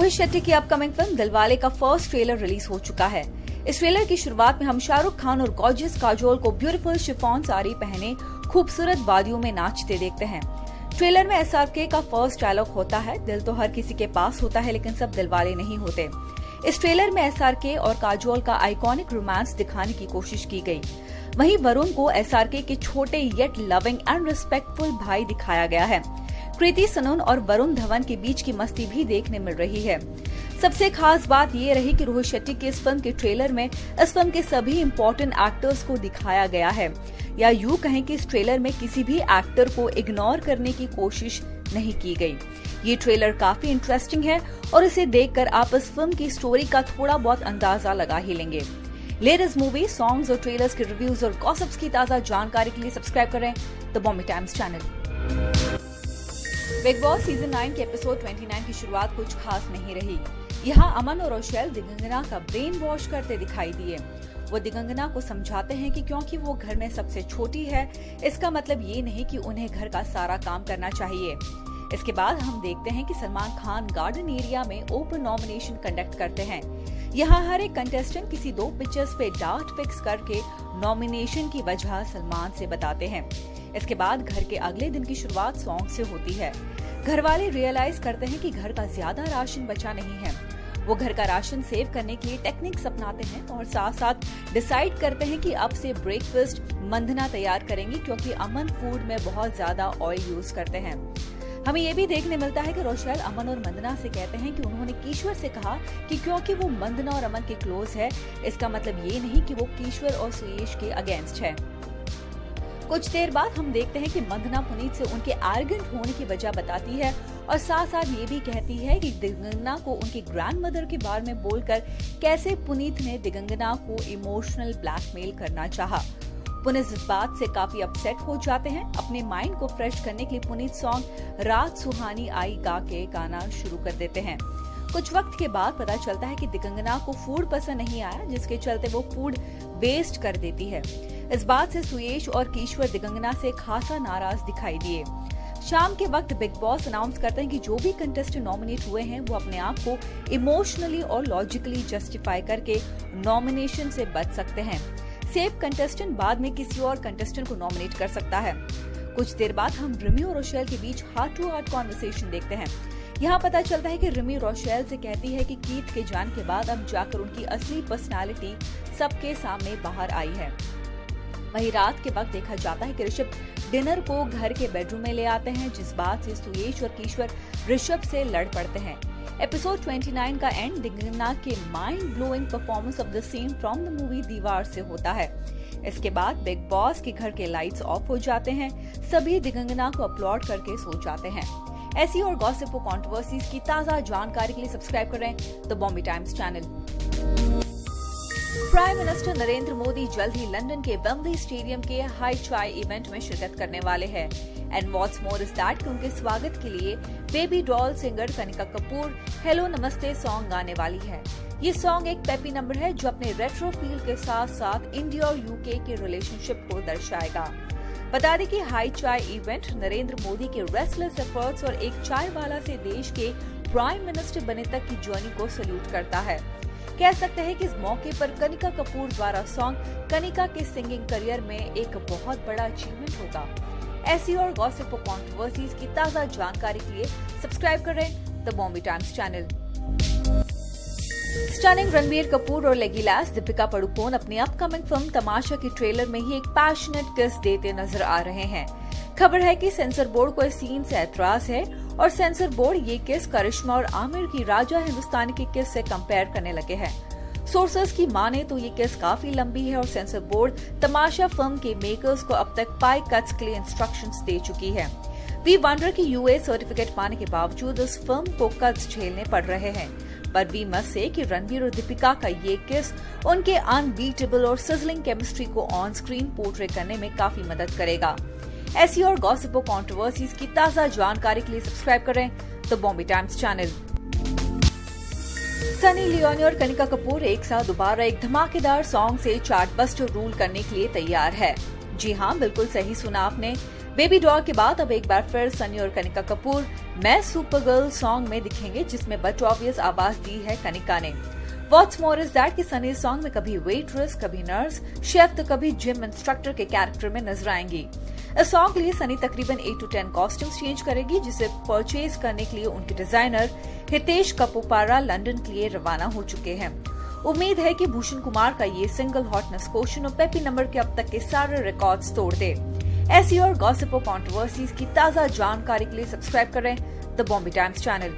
रोहित शेट्टी की upcoming film Dilwale का first trailer release हो चुका है। इस ट्रेलर की शुरुआत में हम शाहरुख खान और गॉर्जियस काजोल को ब्यूटीफुल शिफॉन साड़ी पहने खूबसूरत वादियों में नाचते देखते हैं। ट्रेलर में एसआरके का फर्स्ट डायलॉग होता है, दिल तो हर किसी के पास होता है लेकिन सब दिलवाले नहीं होते। इस ट्रेलर में एसआरके और काजोल का आइकॉनिक रोमांस दिखाने की कोशिश की गई। वहीं वरुण को एसआरके के छोटे येट लविंग एंड रिस्पेक्टफुल भाई दिखाया गया है। कृति सनन और वरुण धवन के बीच की मस्ती भी देखने मिल रही है। सबसे खास बात ये रही कि रोहित शेट्टी की इस फिल्म के ट्रेलर में इस फिल्म के सभी इम्पोर्टेंट एक्टर्स को दिखाया गया है, या यूं कहें कि इस ट्रेलर में किसी भी एक्टर को इग्नोर करने की कोशिश नहीं की गई। ये ट्रेलर काफी इंटरेस्टिंग है और इसे देखकर आप इस फिल्म की स्टोरी का थोड़ा बहुत अंदाजा लगा ही लेंगे। लेटेस्ट मूवी, सॉन्ग्स और ट्रेलर्स के रिव्यूज और गॉसिप्स की ताजा जानकारी के लिए सब्सक्राइब करें the Bombay times channel. Big boss season 9 के एपिसोड 29 की शुरुआत कुछ खास नहीं रही। यहाँ अमन और रोशेल दिगंगना का ब्रेन वॉश करते दिखाई दिए। वो दिगंगना को समझाते हैं कि क्योंकि वो घर में सबसे छोटी है, इसका मतलब ये नहीं कि उन्हें घर का सारा काम करना चाहिए। इसके बाद हम देखते हैं कि सलमान खान गार्डन एरिया में ओपन नॉमिनेशन कंडक्ट करते हैं। यहाँ हर एक कंटेस्टेंट किसी 2 पिक्चर्स पे डार्ट फिक्स करके नॉमिनेशन की वजह सलमान से बताते हैं। इसके बाद घर के अगले दिन की शुरुआत सॉन्ग से होती है। घर वाले रियलाइज करते हैं कि घर का ज्यादा राशन बचा नहीं है। वो घर का राशन सेव करने के लिए टेक्निक्स अपनाते हैं और साथ साथ डिसाइड करते हैं कि अब से ब्रेकफास्ट मंधना तैयार करेंगी, क्योंकि अमन फूड में बहुत ज्यादा ऑयल यूज करते हैं। हमें ये भी देखने मिलता है कि रोशेल अमन और मंदना से कहते हैं कि उन्होंने कीश्वर से कहा कि क्योंकि वो मंदना और अमन के क्लोज है, इसका मतलब ये नहीं कि वो कीश्वर और सुयेश के अगेंस्ट है। कुछ देर बाद हम देखते हैं कि मंदना पुनीत से उनके आर्गेंट होने की वजह बताती है और साथ साथ ये भी कहती है कि दिगंगना को उनकी ग्रैंडमदर के बारे में बोलकर कैसे पुनीत ने दिगंगना को इमोशनल ब्लैकमेल करना चाहा। पुनीत इस बात से काफी अपसेट हो जाते हैं। अपने माइंड को फ्रेश करने के लिए पुनीत सॉन्ग रात सुहानी आई गा के गाना शुरू कर देते हैं। कुछ वक्त के बाद पता चलता है कि दिगंगना को फूड पसंद नहीं आया, जिसके चलते वो फूड वेस्ट कर देती है। इस बात से सुयेश और कीश्वर दिगंगना से खासा नाराज दिखाई दिए। शाम के वक्त बिग बॉस अनाउंस करते हैं कि जो भी कंटेस्टेंट नॉमिनेट हुए हैं वो अपने आप को इमोशनली और लॉजिकली जस्टिफाई करके नॉमिनेशन से बच सकते हैं। सेफ कंटेस्टेंट बाद में किसी और कंटेस्टेंट को नॉमिनेट कर सकता है। कुछ देर बाद हम रिमी और रोशेल के बीच हार्ट टू हार्ट कॉन्वर्सेशन देखते हैं। यहाँ पता चलता है कि रिमी रोशेल से कहती है कि कीथ के जान के बाद अब जाकर उनकी असली पर्सनालिटी सबके सामने बाहर आई है। वहीं रात के वक्त देखा जाता है कि ऋषभ डिनर को घर के बेडरूम में ले आते हैं, जिस बात से सुयेश और कीश्वर ऋषभ से लड़ पड़ते हैं। एपिसोड 29 का एंड दिगंगना के mind blowing performance of the scene from the movie Deewar से होता है। इसके बाद बिग बॉस के घर के लाइट्स ऑफ हो जाते हैं। सभी दिगंगना को अपलॉड करके सो जाते हैं। ऐसी और गॉसिप और कंट्रोवर्सीज की ताजा जानकारी के लिए सब्सक्राइब करें the Bombay times channel. Prime minister Narendra Modi जल्द ही लंदन के वेम्बली स्टेडियम के हाई चाय इवेंट में शिरकत करने वाले हैं। And what's more is that कि उनके स्वागत के लिए baby doll singer Kanika Kapoor hello नमस्ते सॉन्ग गाने वाली है। ये सॉन्ग एक पेपी नंबर है जो अपने रेट्रो फील के साथ साथ इंडिया और यूके के रिलेशनशिप को दर्शाएगा। बता दें कि हाई चाय इवेंट नरेंद्र मोदी के रेस्टलेस एफर्ट्स और एक चाय वाला से देश के प्राइम मिनिस्टर बने तक की जर्नी को सल्यूट करता है। कह सकते हैं कि इस मौके पर कनिका कपूर द्वारा सॉन्ग कनिका के सिंगिंग करियर में एक बहुत बड़ा अचीवमेंट होगा। ऐसी और गॉसिप और कंट्रोवर्सीज की ताजा जानकारी के लिए सब्सक्राइब करें the Bombay times channel. Stunning Ranbir Kapoor और लेगीलास दीपिका पादुकोण अपनी अपकमिंग फिल्म तमाशा के ट्रेलर में ही एक पैशनेट किस देते नजर आ रहे हैं। खबर है कि सेंसर बोर्ड को इस सीन से ऐतराज है और सेंसर बोर्ड ये किस करिश्मा और आमिर की राजा हिंदुस्तानी की किस से कंपेयर करने लगे हैं। सोर्सेज की माने तो ये किस काफी लंबी है और सेंसर बोर्ड तमाशा फिल्म के मेकर्स को अब तक 5 कट्स के लिए इंस्ट्रक्शंस दे चुकी है। वी वंडर कि यूए सर्टिफिकेट पाने के बावजूद इस फिल्म को कट्स झेलने पड़ रहे हैं, पर वी मस्ट से कि रणबीर और दीपिका का ये किस उनके अनबीटेबल और सिजलिंग केमिस्ट्री को ऑन स्क्रीन पोर्ट्रे करने में काफी मदद करेगा। ऐसी और गॉसिप और कंट्रोवर्सीज की ताजा जानकारी के लिए सब्सक्राइब करें the Bombay times channel. Sunny Leone और कनिका कपूर एक साथ दोबारा एक धमाकेदार सॉन्ग से चार्ट बस्टर रूल करने के लिए तैयार है। जी हाँ, बिल्कुल सही सुना आपने। बेबी डॉल के बाद अब एक बार फिर सनी और कनिका कपूर मैं सुपर गर्ल सॉन्ग में दिखेंगे, जिसमें बट ऑब्वियस आवाज दी है कनिका ने। व्हाट्स मोर इज दैट कि सनी इस सॉन्ग में कभी वेट्रेस, कभी नर्स, शेफ तो कभी जिम इंस्ट्रक्टर के कैरेक्टर में नजर आएंगी। इस सॉन्ग के लिए सनी तकरीबन 8 to 10 कॉस्ट्यूम्स चेंज करेगी, जिसे परचेज करने के लिए उनके डिजाइनर हितेश कपोपारा लंदन के लिए रवाना हो चुके हैं। उम्मीद है कि भूषण कुमार का ये सिंगल हॉटनेस क्वेश्चन और पेपी नंबर के अब तक के सारे रिकॉर्ड्स तोड़ दे। ऐसी और गॉसिप और कंट्रोवर्सीज की ताजा जानकारी के लिए सब्सक्राइब करें द बॉम्बे टाइम्स चैनल।